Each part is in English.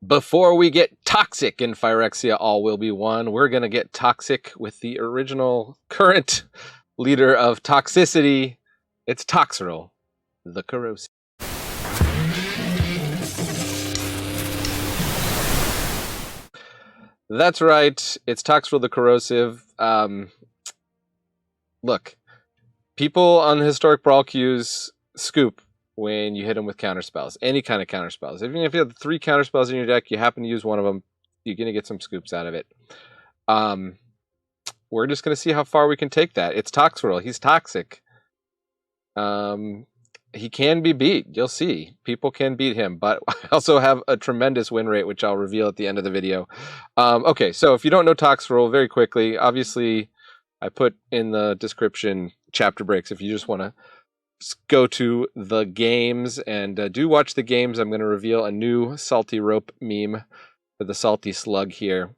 Before we get toxic in Phyrexia, all will be one. We're going to get toxic with the original current leader of toxicity. It's Toxrill, the Corrosive. That's right. It's Toxrill, the Corrosive. Look, people on the Historic Brawl queues scoop when you hit them with counterspells. Any kind of counterspells. Even if you have 3 counterspells in your deck, you happen to use one of them, you're going to get some scoops out of it. We're just going to see how far we can take that. It's Toxrill. He's toxic. He can be beat. You'll see. People can beat him, but I also have a tremendous win rate, which I'll reveal at the end of the video. Okay, so if you don't know Toxrill, very quickly, obviously I put in the description chapter breaks if you just want to go to the games, and do watch the games. I'm going to reveal a new salty rope meme for the salty slug here.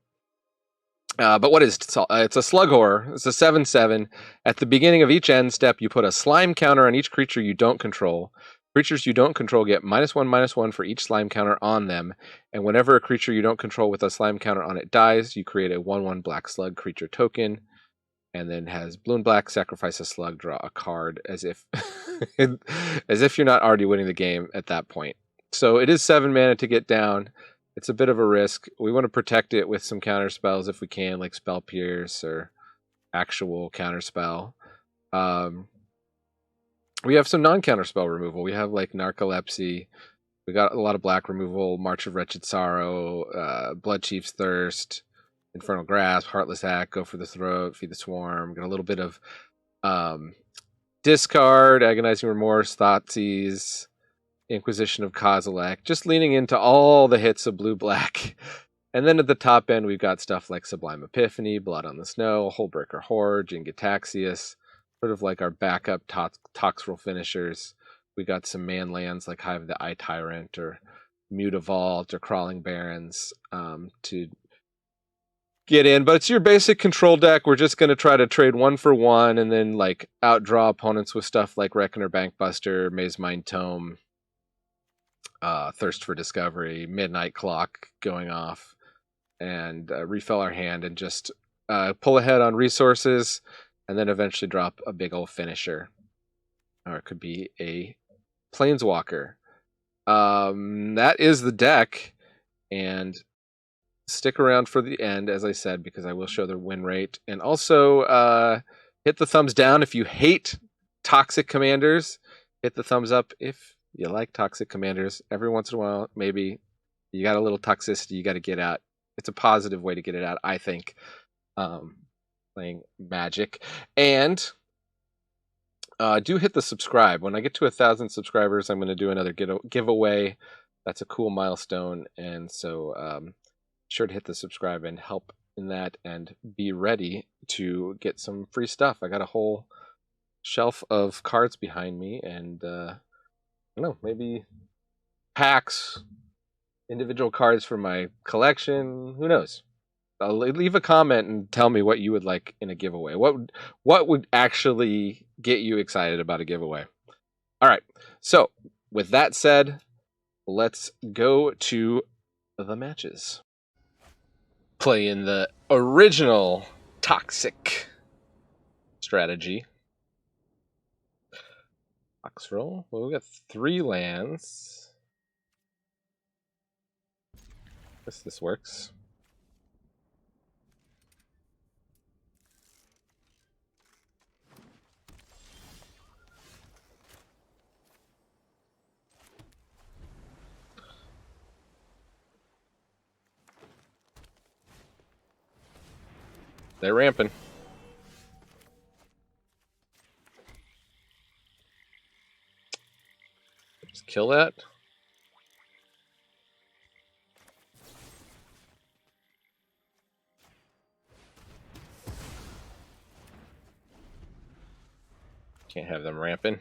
But what is it's a slug horror. It's a 7/7. At the beginning of each end step, you put a slime counter on each creature you don't control. Creatures you don't control get -1/-1 for each slime counter on them. And whenever a creature you don't control with a slime counter on it dies, you create a 1/1 black slug creature token. And then has blue and black, sacrifice a slug, draw a card, as if as if you're not already winning the game at that point. So it is 7 mana to get down. It's a bit of a risk. We want to protect it with some counter spells if we can, like Spell Pierce or actual counterspell. We have some non-counter spell removal. We have like Narcolepsy. We got a lot of black removal, March of Wretched Sorrow, Blood Chief's Thirst, Infernal Grasp, Heartless Act, Go for the Throat, Feed the Swarm. Got a little bit of discard, Agonizing Remorse, Thoughtseize, Inquisition of Kozilek. Just leaning into all the hits of blue-black. And then at the top end, we've got stuff like Sublime Epiphany, Blood on the Snow, Hullbreaker Horde, Jingataxius, sort of like our backup Toxrill finishers. We got some man lands like Hive of the Eye Tyrant or Mutavault or Crawling Barrens to get in, but it's your basic control deck. We're just going to try to trade 1 for 1 and then like outdraw opponents with stuff like Reckoner, Bankbuster, Maze Mind Tome, Thirst for Discovery, Midnight Clock going off, and refill our hand and just pull ahead on resources and then eventually drop a big old finisher. Or it could be a Planeswalker. That is the deck, and stick around for the end, as I said, because I will show the win rate. And also, hit the thumbs down if you hate toxic commanders. Hit the thumbs up if you like toxic commanders. Every once in a while, maybe you got a little toxicity you got to get out. It's a positive way to get it out, I think, playing Magic. And do hit the subscribe. When I get to 1,000 subscribers, I'm going to do another giveaway. That's a cool milestone. And so sure to hit the subscribe and help in that, and be ready to get some free stuff. I got a whole shelf of cards behind me, and I don't know, maybe packs, individual cards for my collection. Who knows? Leave a comment and tell me what you would like in a giveaway. What would actually get you excited about a giveaway? All right. So with that said, let's go to the matches. Playing the original toxic strategy. Toxrill. Well, we got 3 lands. Guess this works. They're ramping. Just kill that. Can't have them ramping.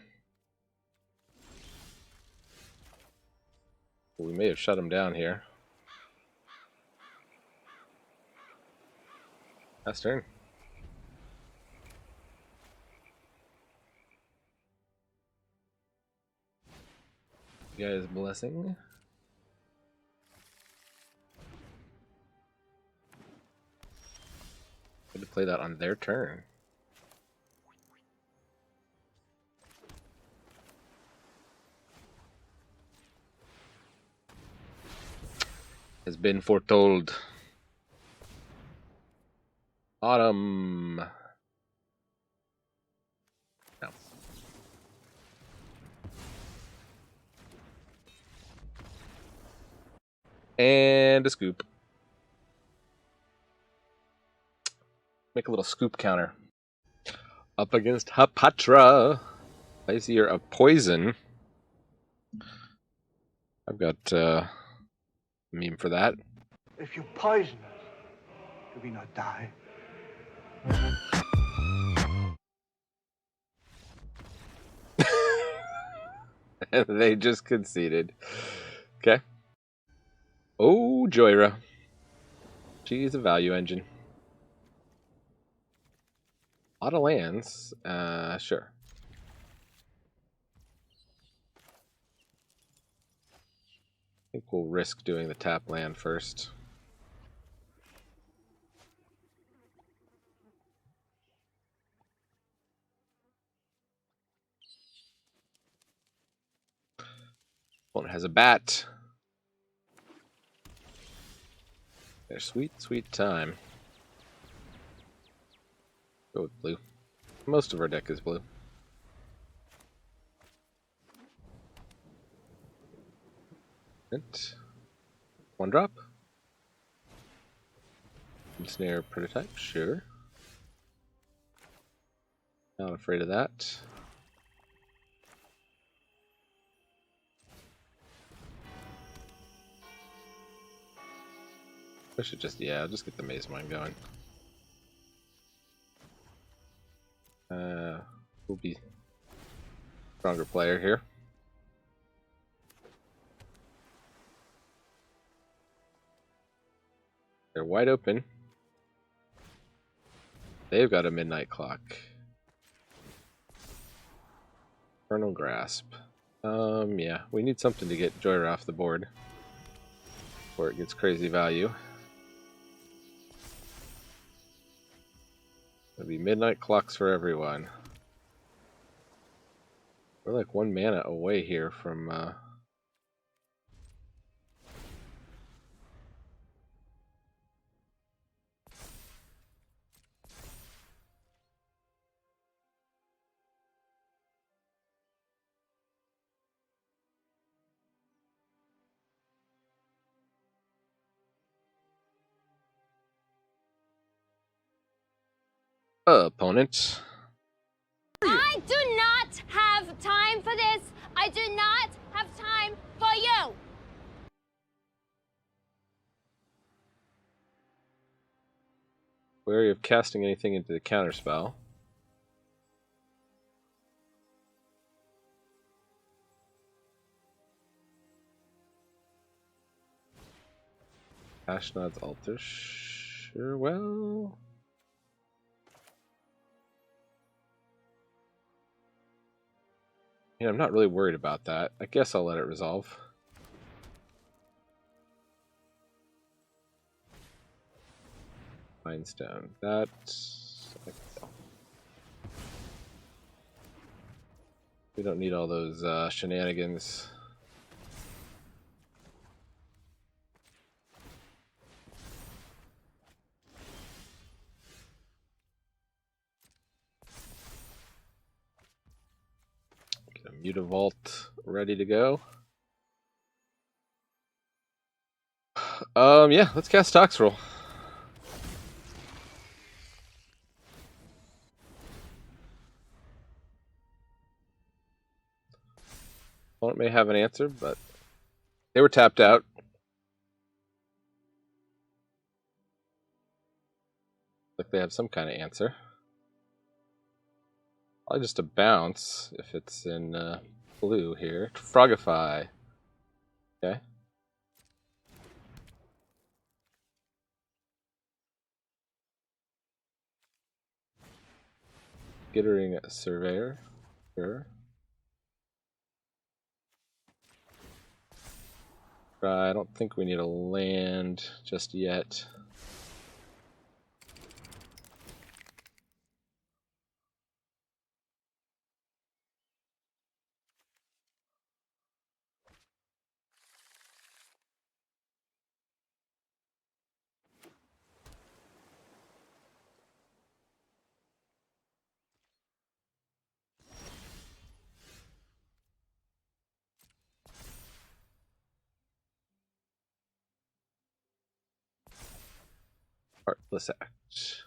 We may have shut them down here. Last turn. You guys blessing. play that on their turn. Has been foretold. Autumn. No. And a scoop. Make a little scoop counter. Up against Hapatra. Vizier of Poison. I've got a meme for that. If you poison us, do we not die? They just conceded. Okay. Oh, Joyra. She's a value engine. A lot of lands. Sure. I think we'll risk doing the tap land first. Opponent has a bat. Their sweet, sweet time. Go with blue. Most of our deck is blue. And one drop. Snare prototype, sure. Not afraid of that. I should just, yeah, just get the Maze Mine going. We'll be stronger player here. They're wide open. They've got a Midnight Clock. Infernal Grasp. Yeah, we need something to get Joyra off the board before it gets crazy value. It'll be Midnight Clocks for everyone. We're like 1 mana away here from opponent. I do not have time for this. I do not have time for you. Wary of casting anything into the counterspell. Ashnod's Altar. Sure, well. Yeah, I'm not really worried about that. I guess I'll let it resolve. Mindstone. That. We don't need all those shenanigans. Get a Mutavault ready to go. Yeah, let's cast Toxrill. Opponent may have an answer, but they were tapped out. Like they have some kind of answer. Probably just a bounce if it's in blue here. Frogify. Okay. Gittering Surveyor. Sure. I don't think we need a land just yet. Heartless Act.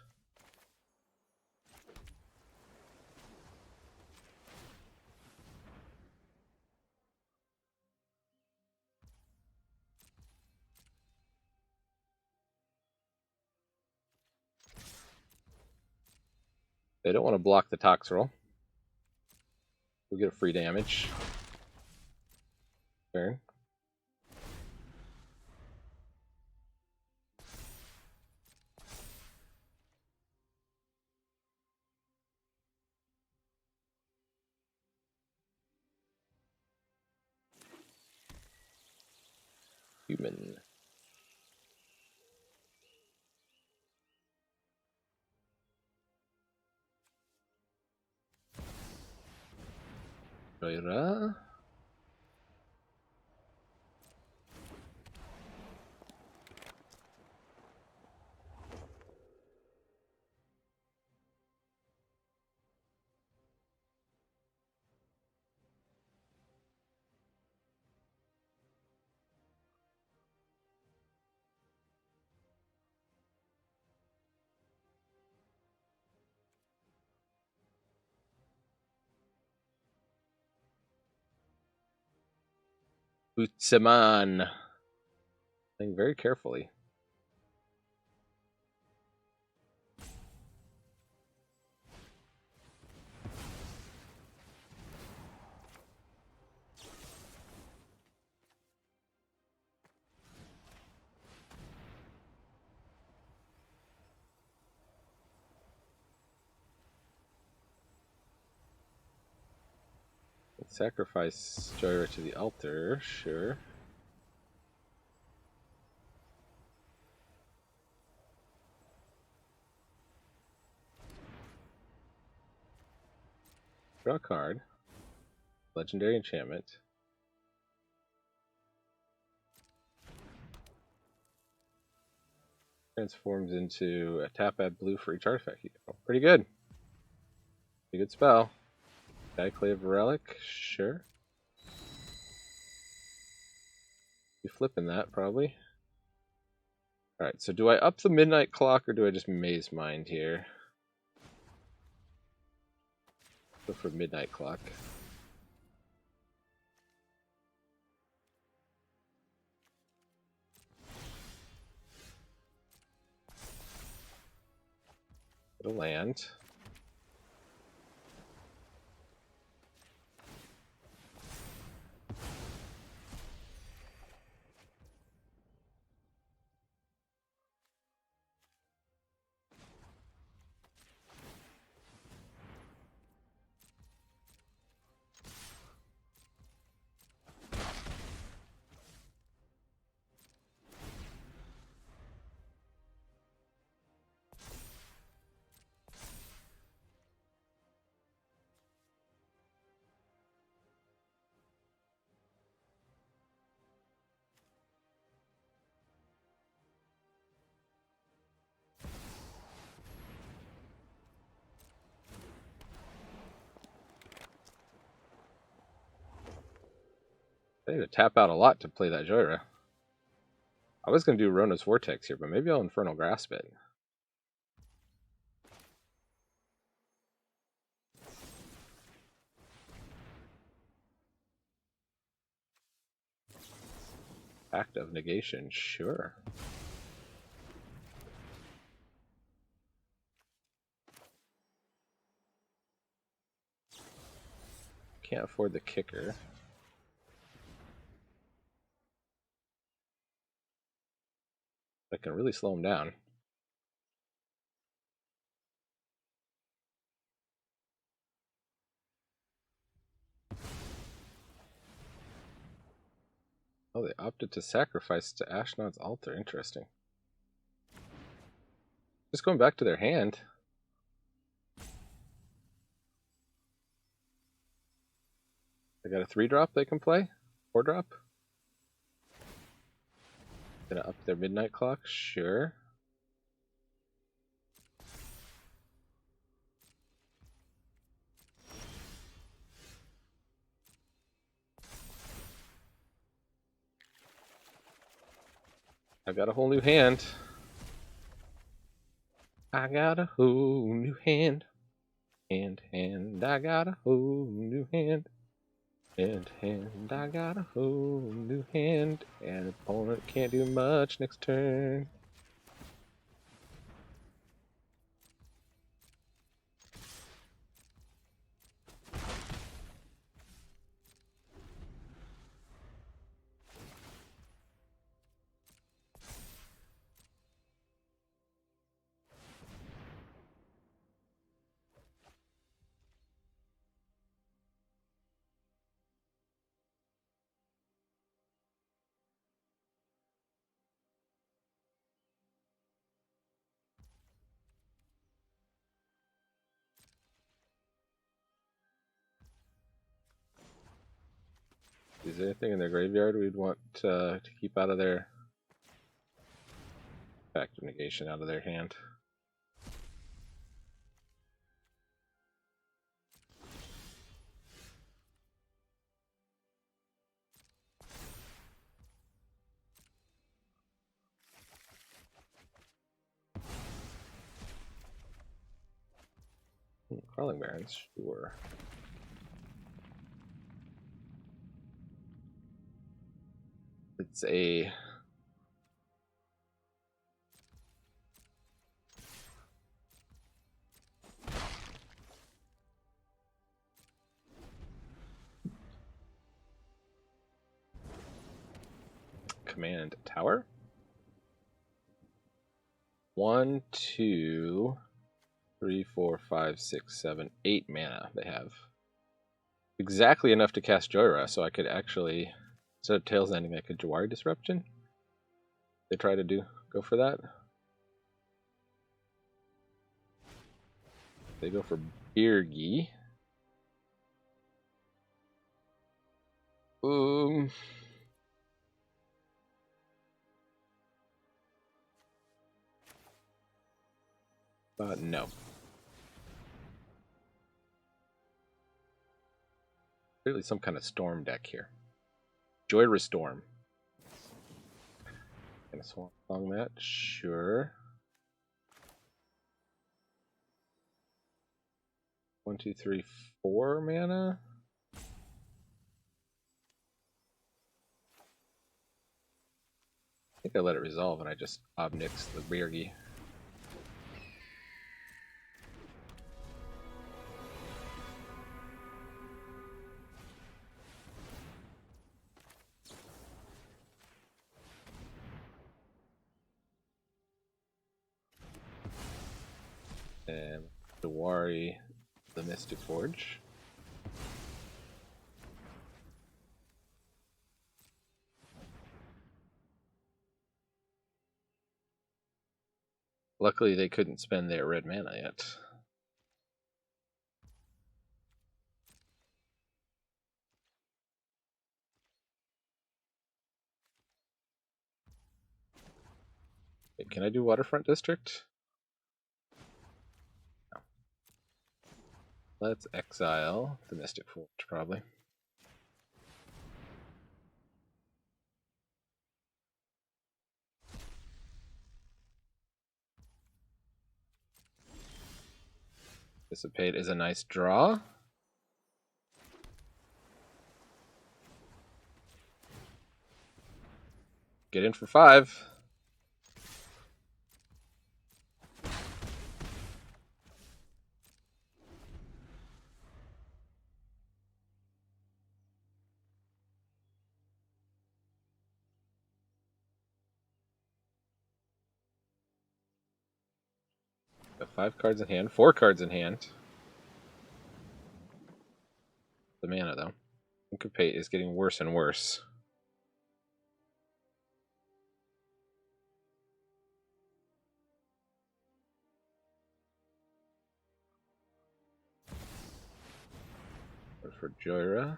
They don't want to block the Toxrill. We'll get a free damage. Turn. Human. Joyra. Utsaman. Playing very carefully. Let's sacrifice Joyra to the altar, sure. Draw a card. Legendary enchantment. Transforms into a tap add blue for each artifact you know. Pretty good. Pretty good spell. Diclave Relic, sure. Be flipping that probably. Alright, so do I up the midnight clock or do I just maze mind here? Go for midnight clock. It'll land. I need to tap out a lot to play that Joyra. I was going to do Rona's Vortex here, but maybe I'll Infernal Grasp it. Act of Negation, sure. Can't afford the kicker. That can really slow him down. Oh, they opted to sacrifice to Ashnod's altar. Interesting. Just going back to their hand. They got a 3-drop they can play? 4-drop? Gonna up their midnight clock? Sure. I've got a whole new hand. I got a whole new hand. Hand, I got a whole new hand. Hand, I got a whole new hand. And opponent can't do much next turn. Is there anything in their graveyard we'd want to keep out of their factor negation out of their hand? Crawling Barrens, sure. It's a command tower. 1, 2, 3, 4, 5, 6, 7, 8 mana they have. Exactly enough to cast Joyra, so I could actually, instead of Tails Ending, I could Jawari Disruption. They try to go for that. They go for Birgi. No. Clearly some kind of storm deck here. Joyra Storm. Gonna swamp along that? Sure. 1, 2, 3, 4 mana? I think I let it resolve and I just Obnix the Birgi. And Jawari the Mystic Forge. Luckily they couldn't spend their red mana yet. Wait, can I do Waterfront District? No. Let's exile the Mystic Forge, probably. Dissipate is a nice draw. Get in for 5. Got 5 cards in hand, 4 cards in hand. The mana, though. Syncopate is getting worse and worse. For Joyra.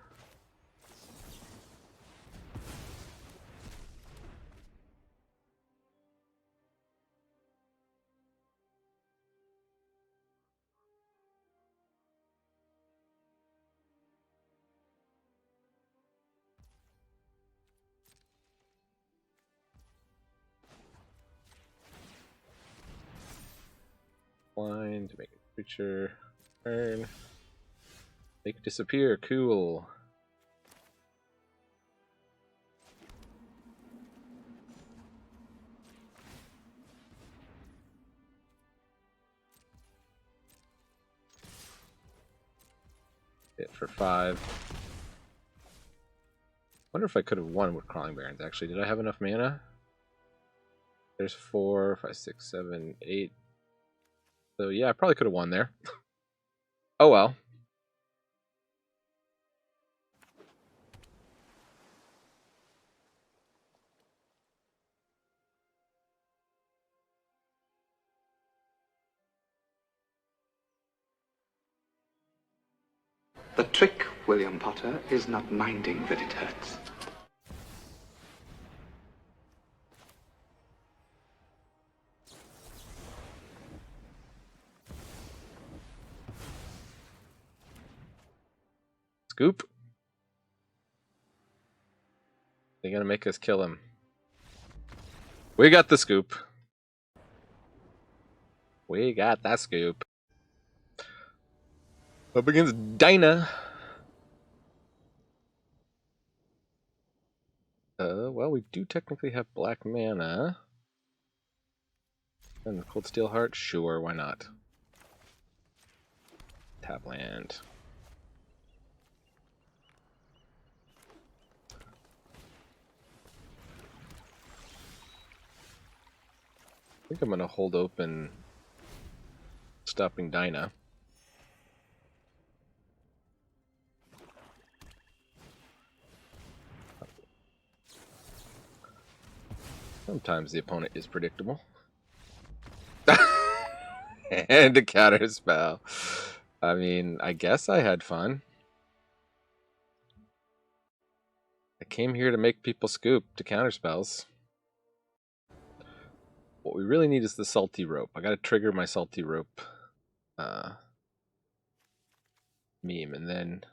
Blind, make a creature. Turn. Make it disappear. Cool. Hit for 5. Wonder if I could have won with Crawling Barrens, actually. Did I have enough mana? There's 4, 5, 6, 7, 8. So yeah, I probably could have won there. Oh well. The trick, William Potter, is not minding that it hurts. Scoop. They're gonna make us kill him. We got the scoop. We got that scoop. Up against Dinah. Well, we do technically have black mana. And the Cold Steel Heart? Sure, why not? Tap land. I think I'm gonna hold open stopping Dinah. Sometimes the opponent is predictable. And a counter spell. I mean, I guess I had fun. I came here to make people scoop to counter spells. What we really need is the salty rope. I gotta trigger my salty rope meme, and then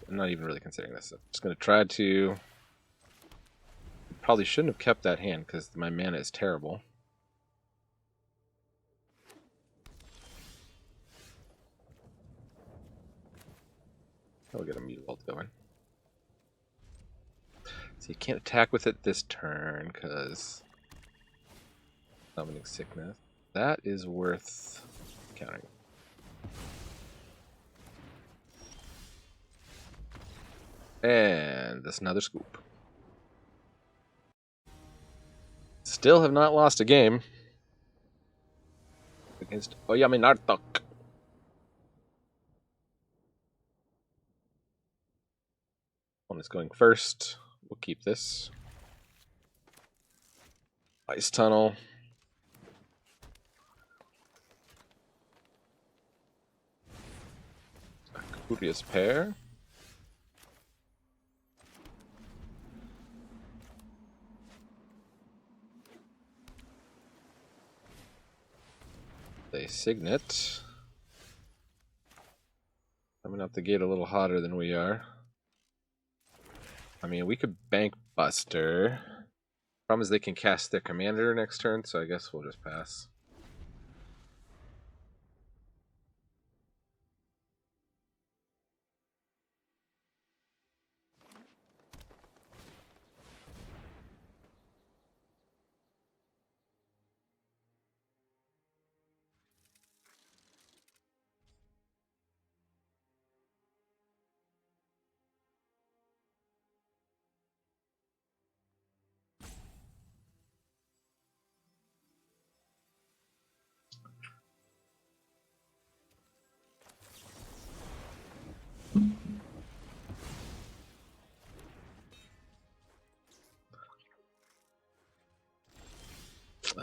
I'm not even really considering this. I'm just gonna try to. Probably shouldn't have kept that hand because my mana is terrible. I'll get a Mute Vault going. So you can't attack with it this turn because Summoning Sickness. That is worth countering. And that's another scoop. Still have not lost a game against Oyaminartok. One is going first. We'll keep this. Ice Tunnel. Curious Pair. They Signet. Coming out the gate a little hotter than we are. I mean, we could Bank Buster. Problem is they can cast their commander next turn, so I guess we'll just pass.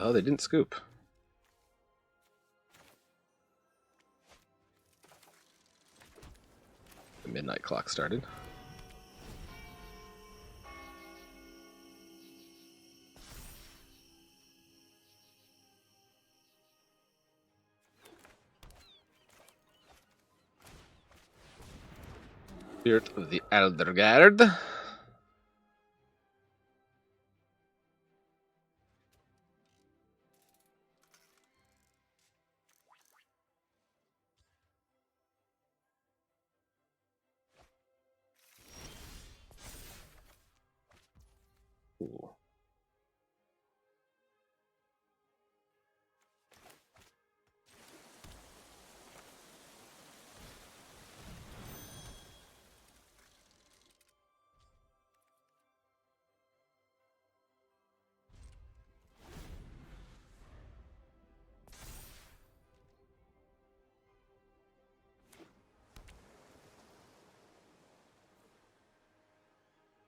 Oh, they didn't scoop. The midnight clock started. Spirit of the Elderguard. Ooh.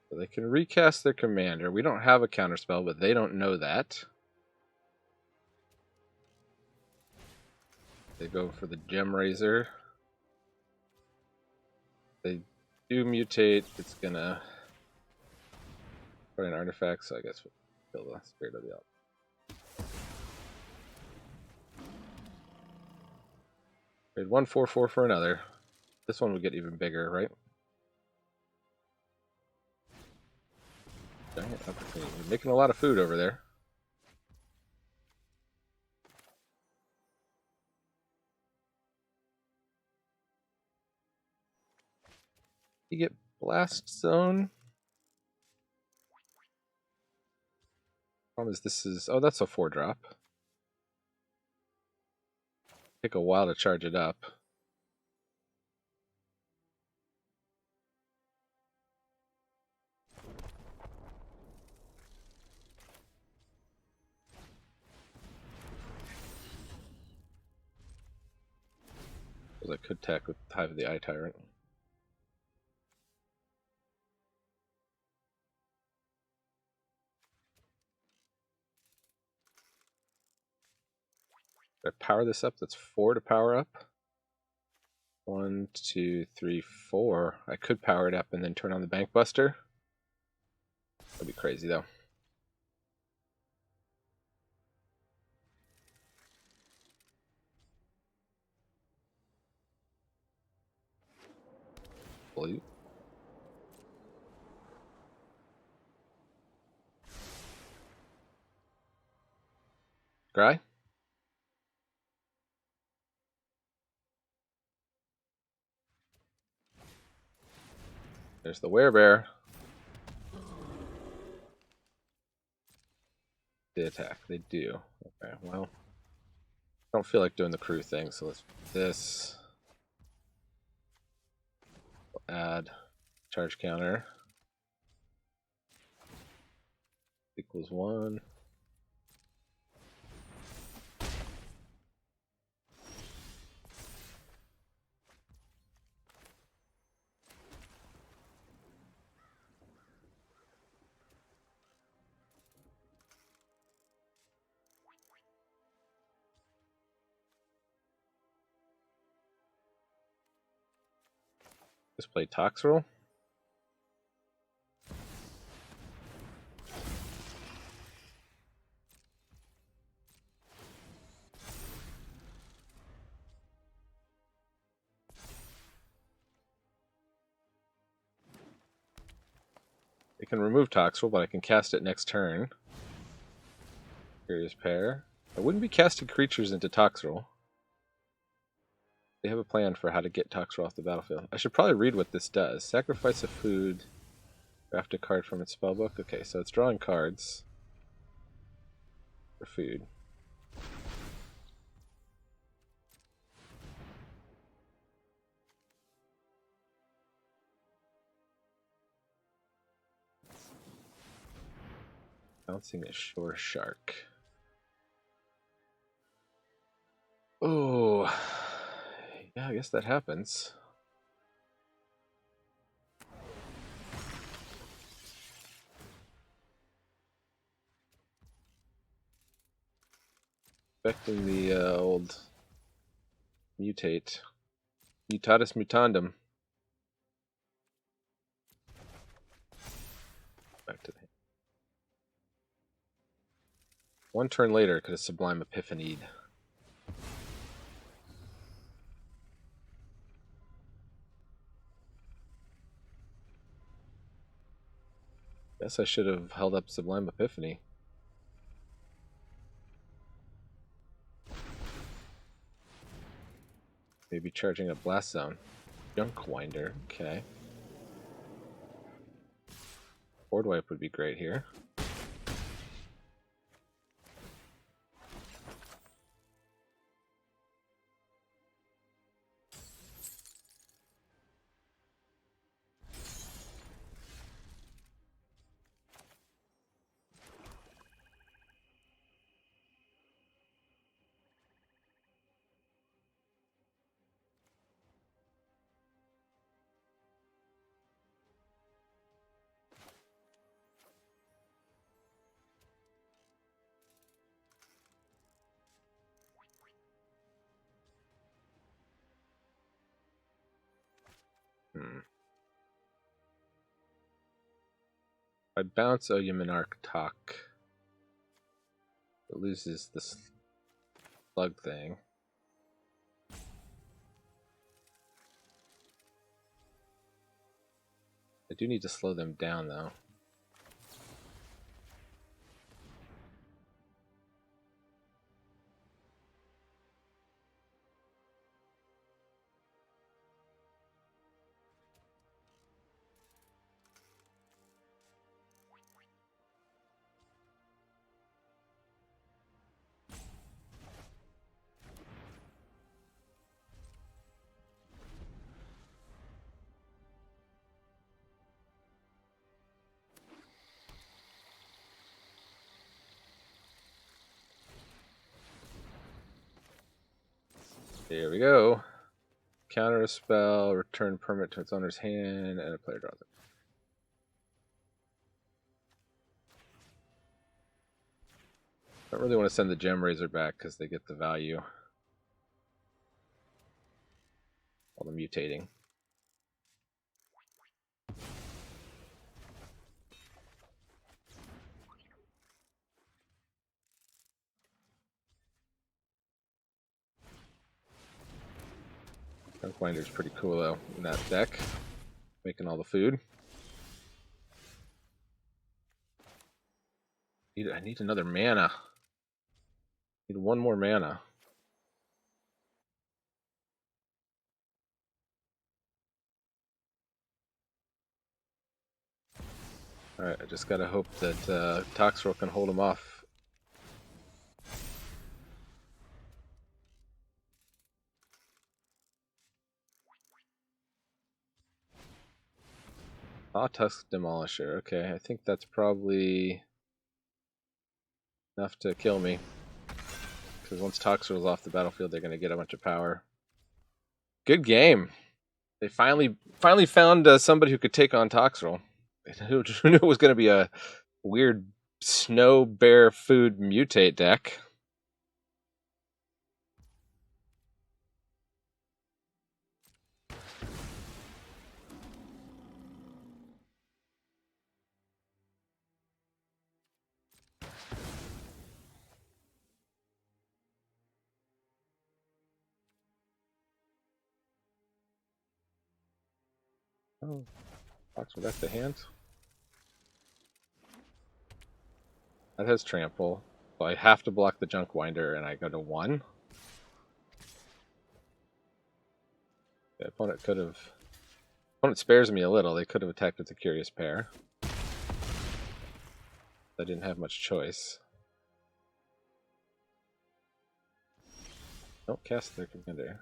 So they can recast their commander. We don't have a counterspell, but they don't know that. They go for the Gem Razor. They do mutate. It's gonna put an artifact, so I guess we'll kill the Spirit of the Elk. Trade 1/4/4 for another. This one would get even bigger, right? Giant opportunity. We're making a lot of food over there. You get Blast Zone. Problem is this is... Oh, that's a 4-drop. Take a while to charge it up. I could attack with Hive of the Eye Tyrant. Did I power this up? That's 4 to power up. 1, 2, 3, 4. I could power it up and then turn on the Bank Buster. That'd be crazy though. Blue. Scry. There's the Werebear. They attack. They do. Okay, well. I don't feel like doing the crew thing, so let's do this. We'll add charge counter. Equals 1. Just play Toxrill. I can remove Toxrill, but I can cast it next turn. Curious Pair. I wouldn't be casting creatures into Toxrill. They have a plan for how to get Toxrill off the battlefield. I should probably read what this does. Sacrifice a food. Draft a card from its spellbook. Okay, so it's drawing cards for food. Bouncing a Shore Shark. Oh, yeah, I guess that happens. Expecting the old mutate. Mutatis mutandum. Back to the... One turn later, could have Sublime Epiphanied. Guess I should have held up Sublime Epiphany. Maybe charging a Blast Zone. Junk Winder, okay. Board wipe would be great here. I bounce Oyaminarch Talk. It loses this slug thing. I do need to slow them down though. Here we go. Counter a spell, return permanent to its owner's hand, and a player draws it. I don't really want to send the Gem Razor back because they get the value while they're mutating. Winder's pretty cool though in that deck, making all the food. I need another mana. I need one more mana. Alright, I just gotta hope that Toxrill can hold him off. Tusk Demolisher. Okay, I think that's probably enough to kill me. Because once Toxrill's off the battlefield, they're going to get a bunch of power. Good game. They finally found somebody who could take on Toxrill. Who knew it was going to be a weird snow bear food mutate deck. Oh, Toxrill got the hand. That has trample. So I have to block the Junk Winder and I go to 1. The opponent could have... Opponent spares me a little. They could have attacked with the Curious Pair. I didn't have much choice. Don't cast their commander.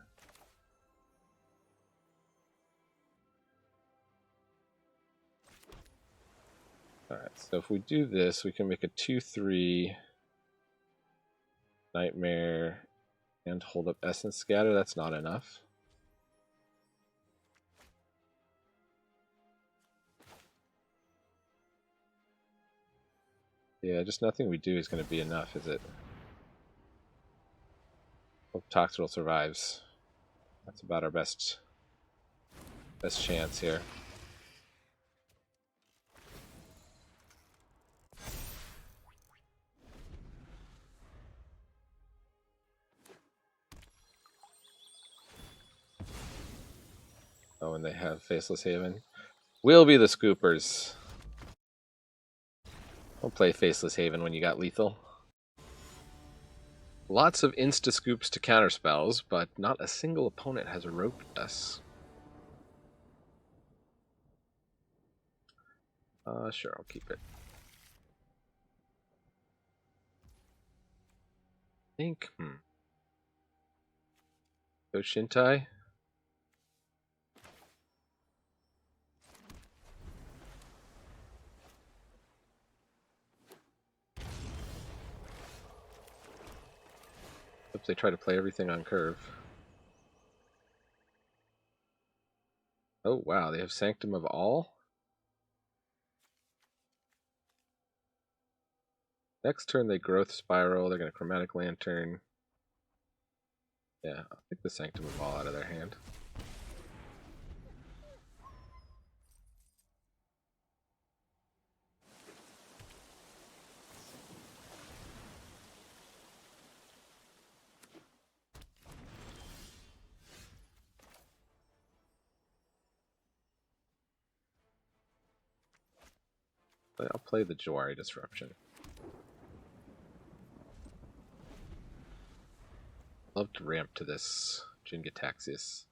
Alright, so if we do this, we can make a 2/3 Nightmare and hold up Essence Scatter. That's not enough. Yeah, just nothing we do is going to be enough, is it? Hope Toxrill survives. That's about our best chance here. Oh, and they have Faceless Haven. We'll be the scoopers. Don't play Faceless Haven when you got lethal. Lots of insta-scoops to counterspells, but not a single opponent has roped us. Sure, I'll keep it. I think, Go Shintai. Oops, they try to play everything on curve. Oh wow, they have Sanctum of All? Next turn they Growth Spiral, they're going to Chromatic Lantern. Yeah, I'll take the Sanctum of All out of their hand. I'll play the Jawari Disruption. Love to ramp to this Jin-Gitaxias.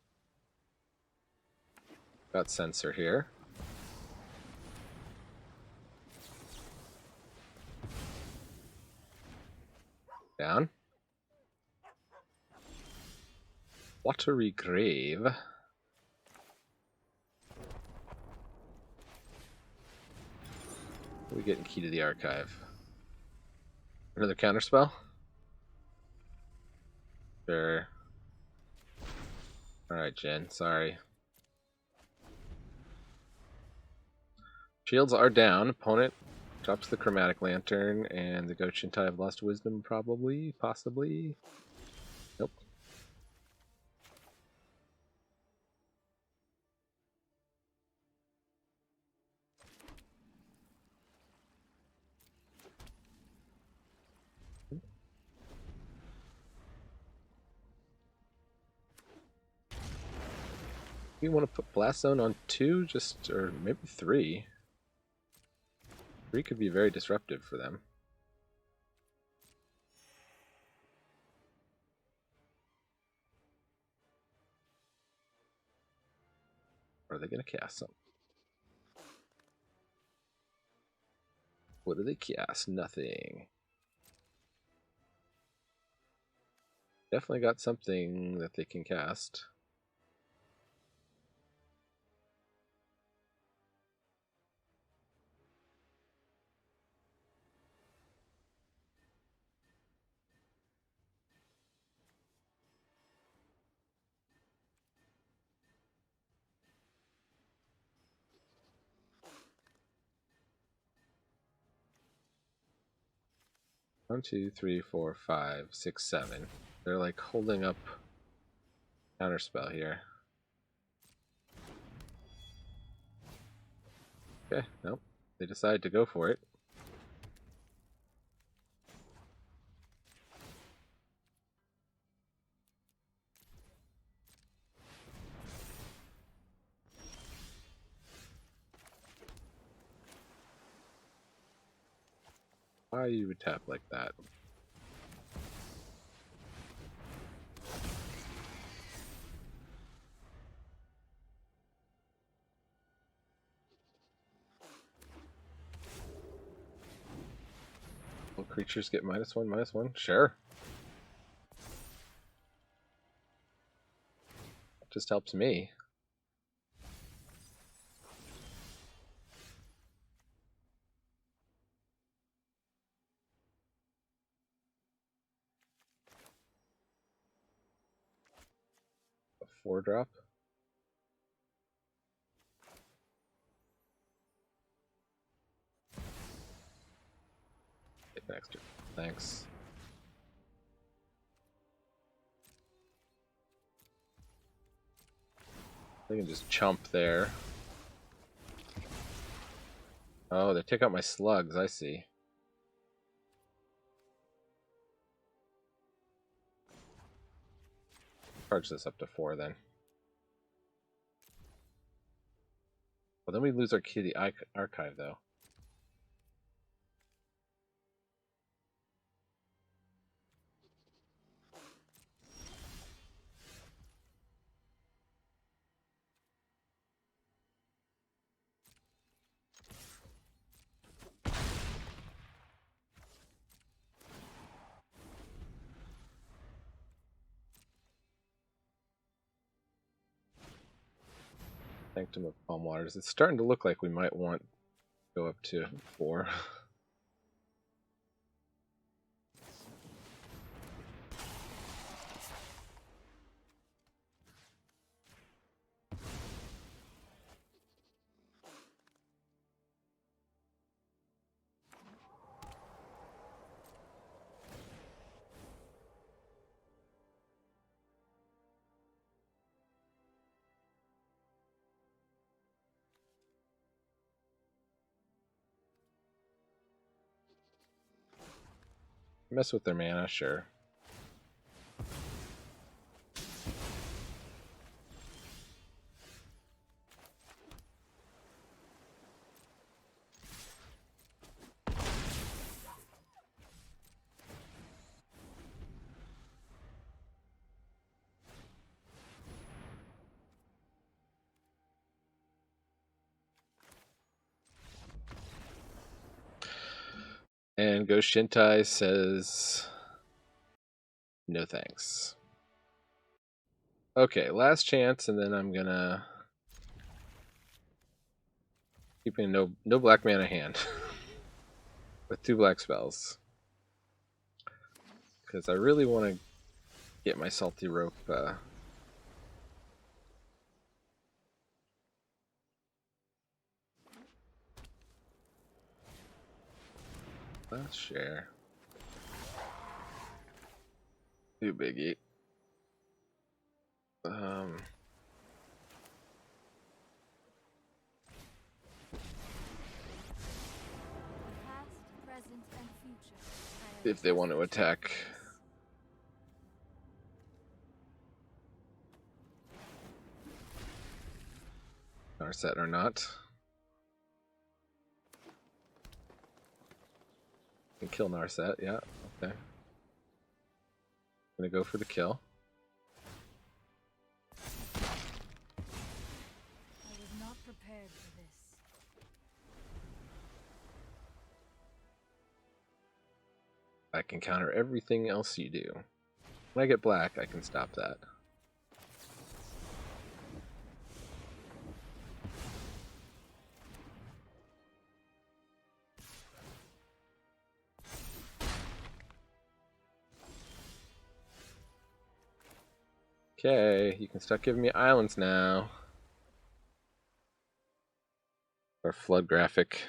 Got Sensor here. Down. Watery Grave. We getting Key to the Archive. Another counterspell? Sure. Alright, Jen, sorry. Shields are down. Opponent drops the Chromatic Lantern and the Gochintai of Lost Wisdom, probably, possibly. Nope. We want to put Blast Zone on 2, just, or maybe 3. 3 could be very disruptive for them. Or are they going to cast some? What do they cast? Nothing. Definitely got something that they can cast. One, two, three, four, 5, 6, 7. They're like holding up counterspell here. Okay, nope. They decide to go for it. Why you would tap like that? Will creatures get -1/-1? Sure. That just helps me. A 4-drop. Take an extra. Thanks. They can just chump there. Oh, they take out my slugs, I see. Charge this up to 4 then. Well, then we lose our key to the archive though. Sanctum of Calm Waters. It's starting to look like we might want to go up to 4. Mess with their mana, sure. And Ghost Shintai says, no thanks. Okay, last chance, and then I'm gonna keeping no black mana hand with 2 black spells because I really want to get my salty rope. Let's share. Too biggie. If they want to attack. Narset or not. Can kill Narset, yeah, okay. Gonna go for the kill. I was not prepared for this. I can counter everything else you do. When I get black, I can stop that. Okay, you can start giving me islands now. Or flood graphic.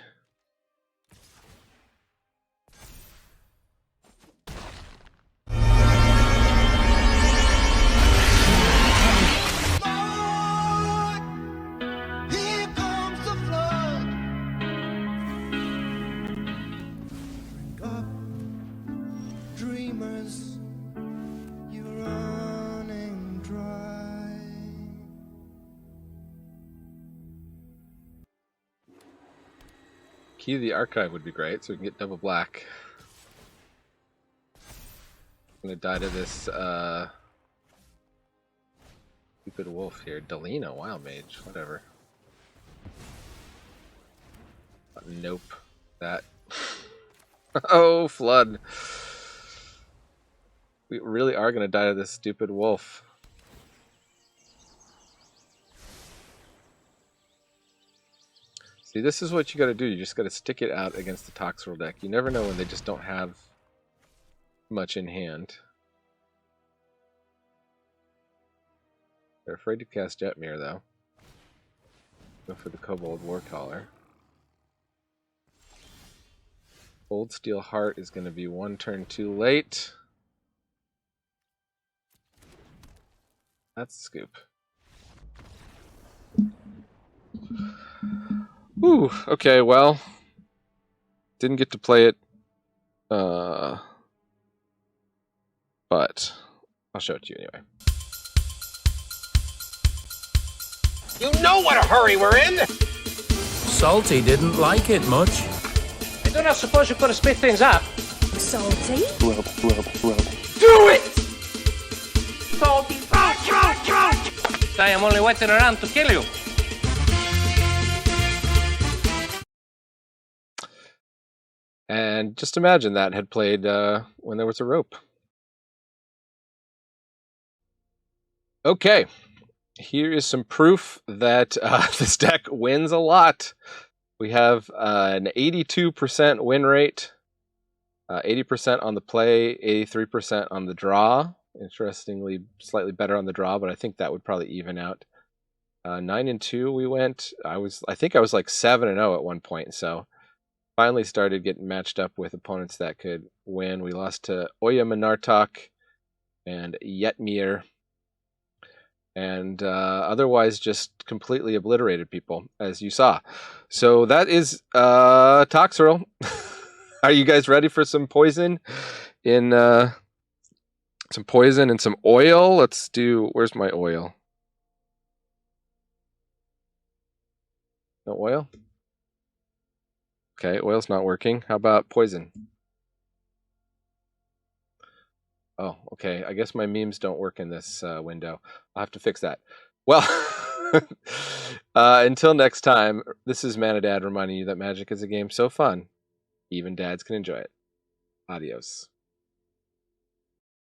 Key to the archive would be great, so we can get double black. I'm gonna die to this stupid wolf here. Delina, Wild Mage, whatever. Nope. That. Oh, flood. We really are gonna die to this stupid wolf. See, this is what you gotta do. You just gotta stick it out against the Toxrill deck. You never know when they just don't have much in hand. They're afraid to cast Jetmir, though. Go for the Kobold Warcaller. Old Steel Heart is gonna be 1 turn too late. That's the scoop. Ooh, okay, well, didn't get to play it, but I'll show it to you anyway. You know what a hurry we're in! Salty didn't like it much. I do not suppose you could have split things up. Salty? Do it! Salty, I am only waiting around to kill you. And just imagine that had played when there was a rope. Okay, here is some proof that this deck wins a lot. We have an 82% win rate, 80% on the play, 83% on the draw. Interestingly, slightly better on the draw, but I think that would probably even out. 9-2 we went. I think I was like 7-0 at one point, so finally started getting matched up with opponents that could win. We lost to Oya Minartok and Jetmir, and otherwise just completely obliterated people, as you saw. So that is Toxrill. Are you guys ready for some poison? Some poison and some oil? Let's do... Where's my oil? No oil? Okay, oil's not working. How about poison? Oh, okay. I guess my memes don't work in this window. I'll have to fix that. Well, until next time, this is Manadad reminding you that Magic is a game so fun, even dads can enjoy it. Adios.